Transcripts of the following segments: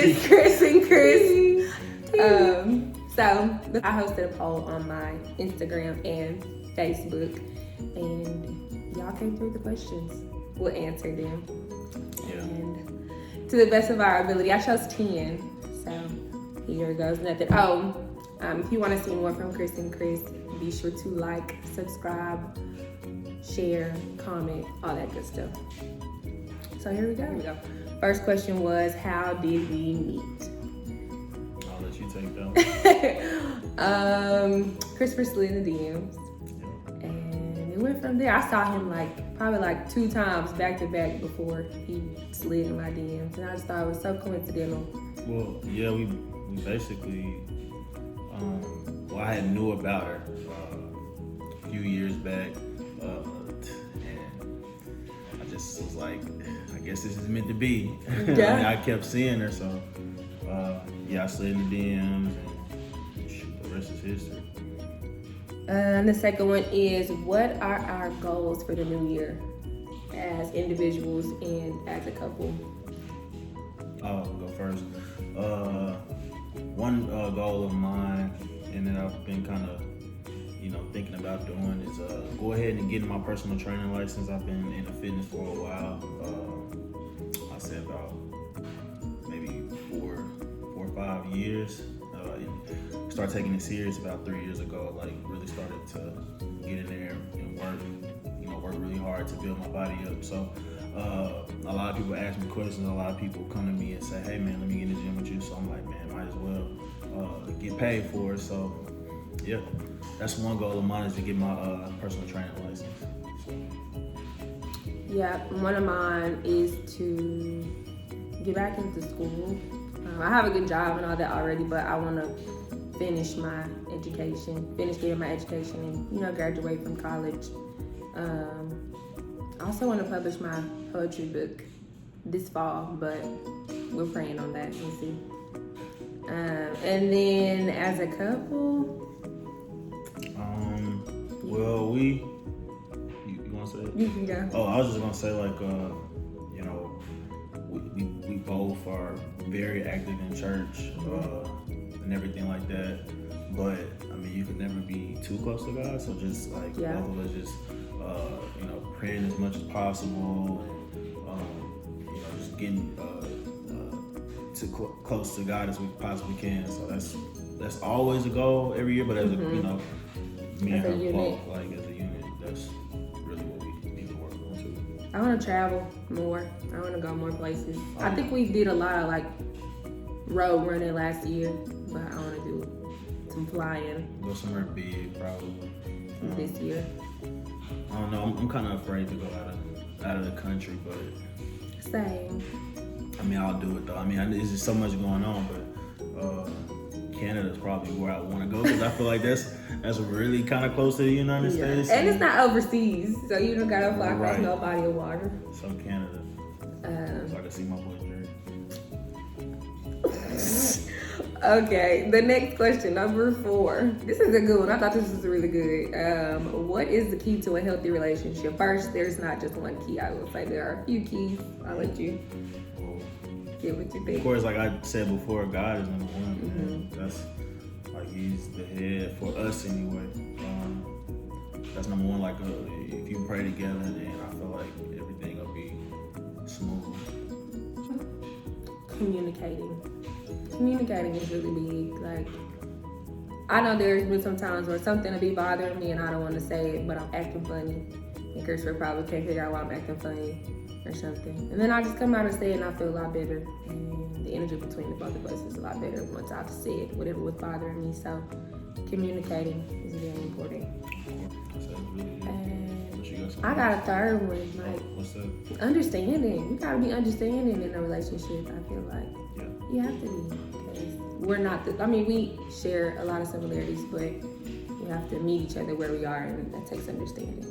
Chris and Chris. So I hosted a poll on my Instagram and Facebook, and y'all came through the questions. We'll answer them. Yeah. And to the best of our ability, I chose 10. So here goes nothing. If you want to see more from Chris and Chris, be sure to like, subscribe, share, comment, all that good stuff. So here we go. First question was, how did we meet? I'll let you take that. Christopher slid in the DMs. And it went from there. I saw him probably 2 times back to back before he slid in my DMs. And I just thought it was so coincidental. Well, yeah, we basically, I had knew about her a few years back. And I just was like, I guess this is meant to be. Yeah. I kept seeing her, so I slid in the DMs, and shoot, the rest is history. And the second one is, what are our goals for the new year as individuals and as a couple? I'll go first. One goal of mine, and that I've been kind of, thinking about doing is go ahead and get my personal training license. I've been into fitness for a while. I say about maybe 4 or 5 years. Started taking it serious about 3 years ago. Really started to get in there and work really hard to build my body up. So a lot of people ask me questions. A lot of people come to me and say, "Hey man, let me get in the gym with you." So I'm like, man, might as well get paid for it. So yeah, that's one goal of mine, is to get my personal training license. So. Yeah, one of mine is to get back into school. I have a good job and all that already, but I want to finish my education, getting my education, and graduate from college. I also want to publish my poetry book this fall, but we're praying on that. We'll see. And then as a couple, well, you want to say it? You can go. Oh, I was just gonna say we both are very active in church and everything like that. But I mean, you can never be too close to God. So just both of us just praying as much as possible, and just getting close to God as we possibly can. So that's always a goal every year. But as me and her both, as a unit, that's really what we need to work on too. I want to travel more. I want to go more places. I think we did a lot of road running last year, but I want to do some flying. Go somewhere big, probably. This year. I don't know. I'm kind of afraid to go out of the country, but same. I mean, I'll do it though. I mean, there's just so much going on, but Canada's probably where I want to go, because I feel like that's really kind of close to the United States. And it's not overseas, so you don't gotta fly across no body of water. So Canada. So I can see my boy Drake. Okay, the next question, number 4. This is a good one. I thought this was really good. What is the key to a healthy relationship? First, there's not just one key. I will say there are a few keys. I'll let you get what you think. Of course, like I said before, God is number one. Mm-hmm. That's He's the head for us anyway. That's number one. If you pray together, then I feel like everything will be smooth. Communicating is really big. I know there's been some times where something will be bothering me and I don't want to say it, but I'm acting funny. And Christopher probably can't figure out why I'm acting funny or something. And then I just come out and say it, and I feel a lot better. And the energy between the both of us is a lot better once I've said whatever was bothering me. So communicating is very important. And I got a third one. What's that? Understanding. You gotta be understanding in a relationship. I feel like you have to be, because we're not. We share a lot of similarities, but we have to meet each other where we are, and that takes understanding.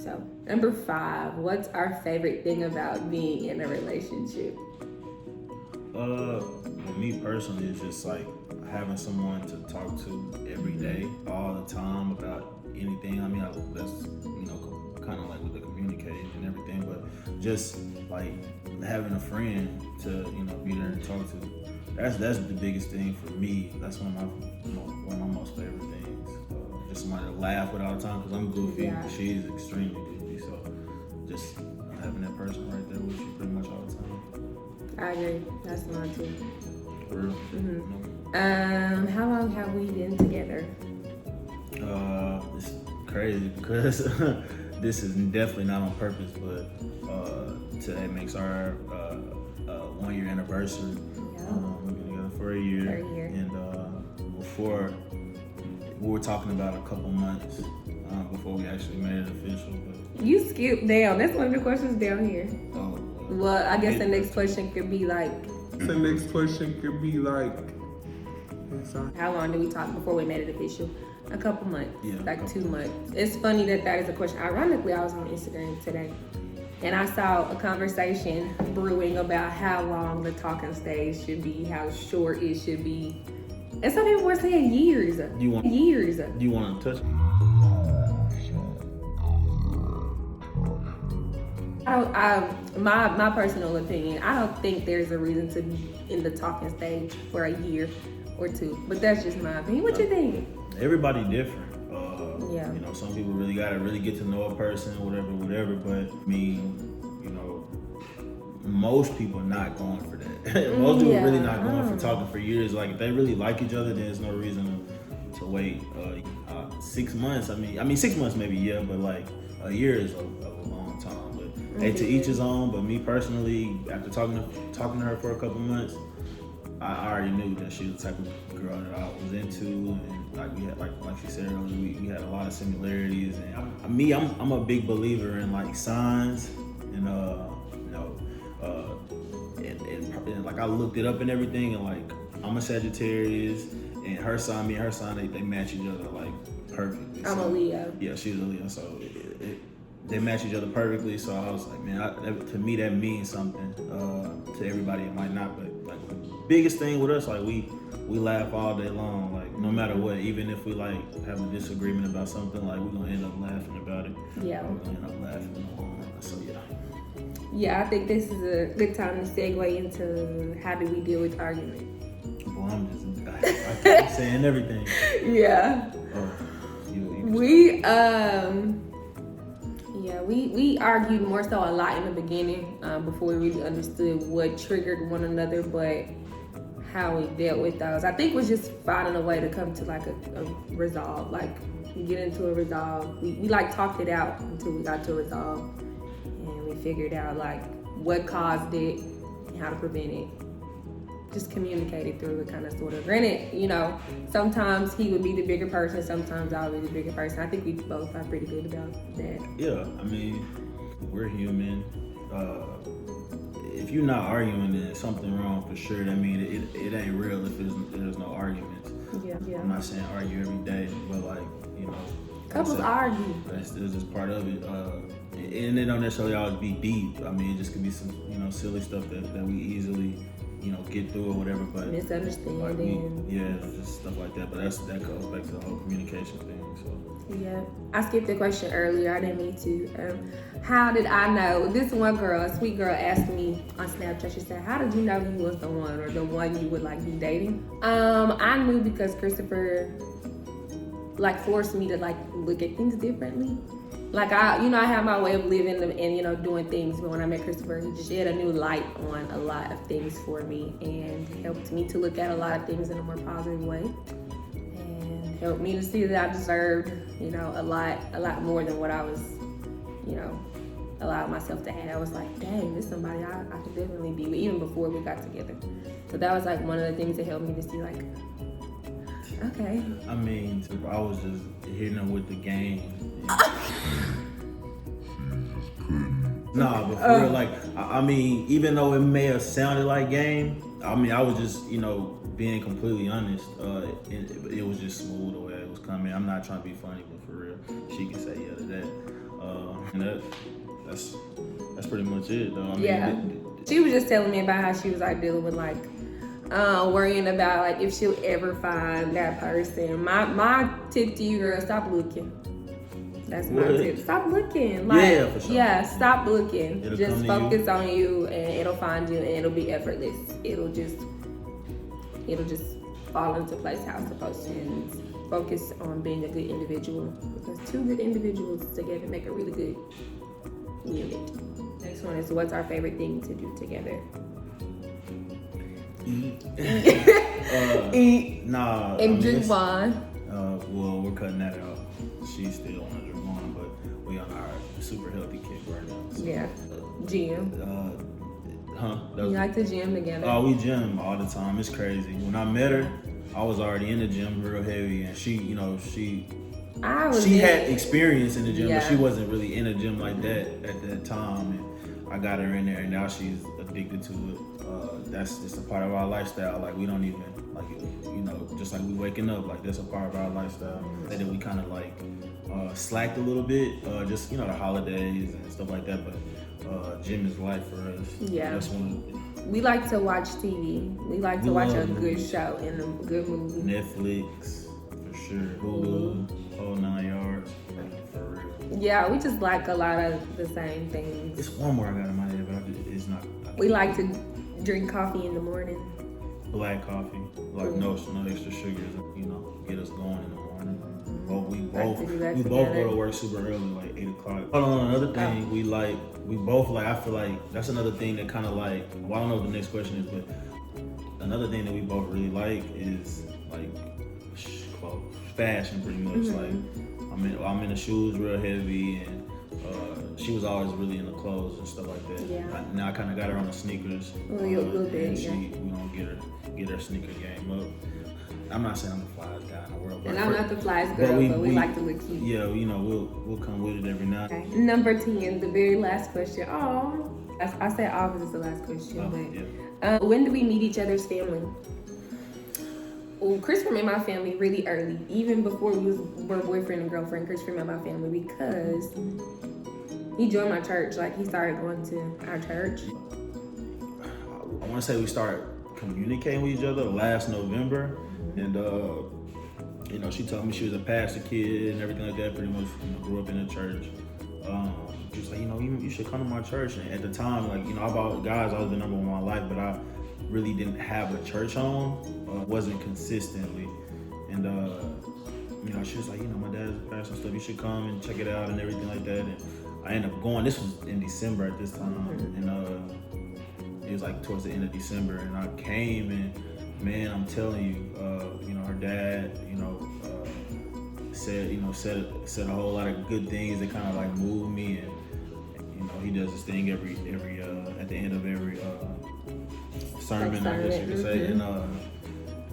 So, number 5, what's our favorite thing about being in a relationship? For me personally, it's just having someone to talk to every day, all the time, about anything. I mean, that's kind of with the communicating and everything, but just having a friend to be there and talk to that's the biggest thing for me. That's one of my most favorite things. Just somebody to laugh with all the time, because I'm goofy. Yeah. She's extremely goofy, so just having that person right there with you pretty much all the time. I agree. That's mine too. For real. Mm-hmm. How long have we been together? It's crazy because this is definitely not on purpose, but today makes our 1 year anniversary. Yeah. We've been together for a year. And before, we were talking about a couple months before we actually made it official. But You skipped down. That's one of the questions down here. oh, Well, I guess the next question could be like, how long did we talk before we made it official? A couple months, Yeah, like couple 2 months. It's funny that is a question. Ironically, I was on Instagram today, and I saw a conversation brewing about how long the talking stage should be, how short it should be, and some people were saying years. You want to touch? My personal opinion, I don't think there's a reason to be in the talking stage for a year or two, but that's just my opinion. What you think? Everybody different. Yeah. You know, some people really gotta get to know a person, whatever. But I mean, you know, most people are not going for that. Most people really not going for talking for years. Like, if they really like each other, then there's no reason to wait 6 months. I mean 6 months maybe, yeah, but like a year is a long time. But hey, to each his own. But me personally, after talking to her for a couple months, I already knew that she was the type of girl that I was into, and like we had, like she said earlier, we had a lot of similarities. And I'm a big believer in like signs, and and like I looked it up and everything, and like I'm a Sagittarius, and me and her sign, they match each other like perfectly. I'm a Leo. Yeah, she's a Leo, so they match each other perfectly. So I was like, man, to me that means something. To everybody it might not, but like the biggest thing with us, like we laugh all day long, like no matter what. Even if we like have a disagreement about something, like we're gonna end up laughing about it. Yeah. We're gonna end up laughing. So yeah. Yeah, I think this is a good time to segue into how do we deal with arguments. Well, I keep saying everything. Yeah. We argued more so a lot in the beginning before we really understood what triggered one another, but how we dealt with those, I think, was just finding a way to come to like a resolve, like get into a resolve. We like talked it out until we got to a resolve, and we figured out like what caused it and how to prevent it. Just communicated through it, kind of, sort of. Granted, you know, sometimes he would be the bigger person, sometimes I would be the bigger person. I think we both are pretty good about that. Yeah, I mean, we're human. If you're not arguing, then something wrong for sure. I mean, it ain't real if there's no arguments. Yeah. I'm not saying argue every day, but like, you know, couples argue. That's just part of it. And it don't necessarily always be deep. I mean, it just could be some, you know, silly stuff that we easily, you know, get through or whatever. But misunderstanding. Like just stuff like that. But that goes back to the whole communication thing. So yeah, I skipped the question earlier. I didn't mean to. How did I know? This one girl, a sweet girl, asked me on Snapchat. She said, "How did you know he was the one, or the one you would like be dating?" I knew because Christopher like forced me to like look at things differently. Like I have my way of living and, you know, doing things. But when I met Christopher, he just shed a new light on a lot of things for me and helped me to look at a lot of things in a more positive way. And helped me to see that I deserved, you know, a lot more than what I was, you know, allowed myself to have. I was like, dang, this is somebody I could definitely be with, even before we got together. So that was like one of the things that helped me to see, like, okay. I mean, I was just hitting them with the game. Nah, but for real, like, I mean, even though it may have sounded like game, I mean, I was just, you know, being completely honest. It was just smooth the way it was coming. I'm not trying to be funny, but for real, she can say yeah to that. And that's pretty much it, though. I mean, she was just telling me about how she was like dealing with like worrying about like if she'll ever find that person. My tip to you, girl, stop looking. That's my tip. Stop looking. Like, yeah, for sure. Yeah, stop looking. It'll just focus on you, and it'll find you, and it'll be effortless. It'll just it'll just fall into place how it's supposed to, and focus on being a good individual, because two good individuals together make a really good unit. Next one is, what's our favorite thing to do together? Eat. Eat. Nah. And drink wine. Well, we're cutting that out. She still want to drink wine, but we on our super healthy kick right now. So, Yeah. Gym. You like to gym together? Oh, we gym all the time. It's crazy. When I met her, I was already in the gym real heavy, and she had experience in the gym, but she wasn't really in the gym like that at that time. And I got her in there, and now she's addicted to it. That's just a part of our lifestyle. Like, we don't even, like, just like we waking up, like, that's a part of our lifestyle. And then we kind of like slacked a little bit, just, the holidays and stuff like that. But gym is life for us. Yeah. That's one. We like to watch TV. We like to watch a good show and a good movie. Netflix, for sure. Hulu, whole 9 yards. For real. Yeah, we just like a lot of the same things. It's one more I got in my head, but it's not. We like to drink coffee in the morning. Black coffee, like no extra sugars, get us going in the morning. We both go to work super early, like 8 o'clock. Hold on, another thing we both like, I feel like that's another thing that kind of like, well, I don't know what the next question is, but another thing that we both really like is like fashion, pretty much. Like, I'm in the shoes real heavy, and she was always really into clothes and stuff like that. Yeah. Now I kind of got her on the sneakers. A little bit, we don't get her sneaker game up. I'm not saying I'm the flyest guy in the world, and I'm not the flyest girl, but we like to look cute. Yeah, we'll come with it every now and then. Okay. Number 10, the very last question. Oh, I said all because it's the last question. When do we meet each other's family? Well, Christopher met my family really early, even before we were boyfriend and girlfriend. Christopher met my family because he joined my church. Like, he started going to our church. I want to say we started communicating with each other last November, and she told me she was a pastor kid and everything like that. Pretty much, grew up in the church. She was like, you should come to my church. And at the time, like, God's always been number one in my life, but I really didn't have a church home. Wasn't consistently, and she was like, my dad's a pastor and stuff. You should come and check it out and everything like that. And I ended up going. This was in December at this time, and it was like towards the end of December, and I came, and man, I'm telling you, her dad, said a whole lot of good things that kind of like moved me, and he does this thing every at the end of every sermon, I guess you could say, and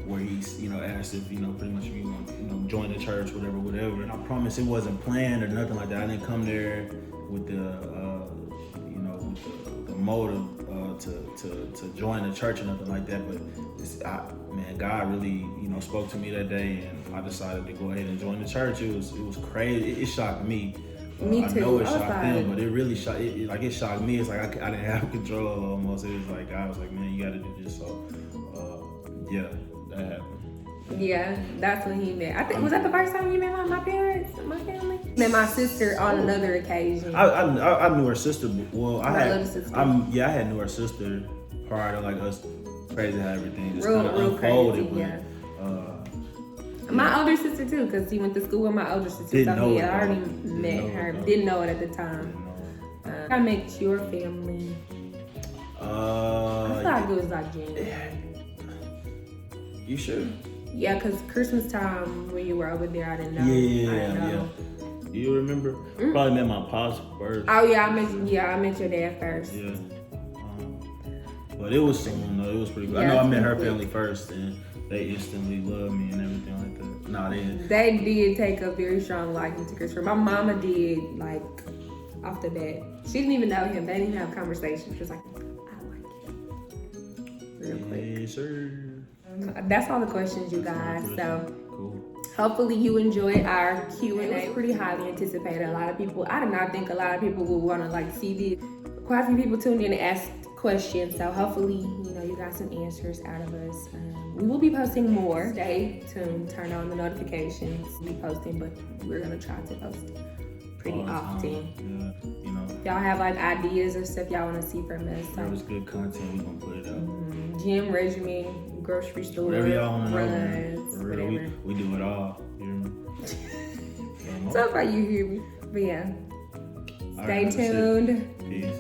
where he's asked if pretty much if you want join the church, whatever. And I promise it wasn't planned or nothing like that. I didn't come there with the motive to join the church or nothing like that. But God really spoke to me that day, and I decided to go ahead and join the church. It was crazy. It shocked me. Me too. I know it shocked them, but it really shocked. It shocked me. It's like I didn't have control almost. It was like I was like, man, you got to do this. So yeah, that happened. Yeah, that's when he met. I think was that the first time you met my parents, my family? Met my sister on another occasion. I knew her sister. Well, I little sister. I had knew her sister prior to like us. Crazy how everything just real kind of unfolded. Crazy, but, my older sister too, because she went to school with my older sister. Didn't know I it, already met her. Didn't know it at the time. I met your family. I feel like it was like January. You sure? Yeah, because Christmas time when you were over there, I didn't know. Yeah. You remember? Probably met my pops first. Oh yeah, I met your dad first. Yeah. But it was soon though. It was pretty good. Yeah, I know I met her family first, and they instantly loved me and everything like that. Nah, they did take a very strong liking to Christopher. My mama did, like, off the bat. She didn't even know him. They didn't even have a conversation. She was like, I like him. Real quick. Yes, sir. That's all the questions, you guys. So cool. Hopefully you enjoyed our Q&A. It was pretty highly anticipated. I did not think a lot of people would want to like see this. Quite a few people tuned in and asked questions. So hopefully, you got some answers out of us. We will be posting more. Stay tuned. Turn on the notifications. We'll be posting, but we're gonna try to post pretty often. Yeah, y'all have like ideas or stuff y'all want to see from us. If it's good content, we're gonna put it out. Gym regimen, grocery store Whatever y'all want to know, man. runs, For real, whatever. we do it all. You hear me? So far you hear me. But yeah. All Stay right, that's it. tuned. Peace.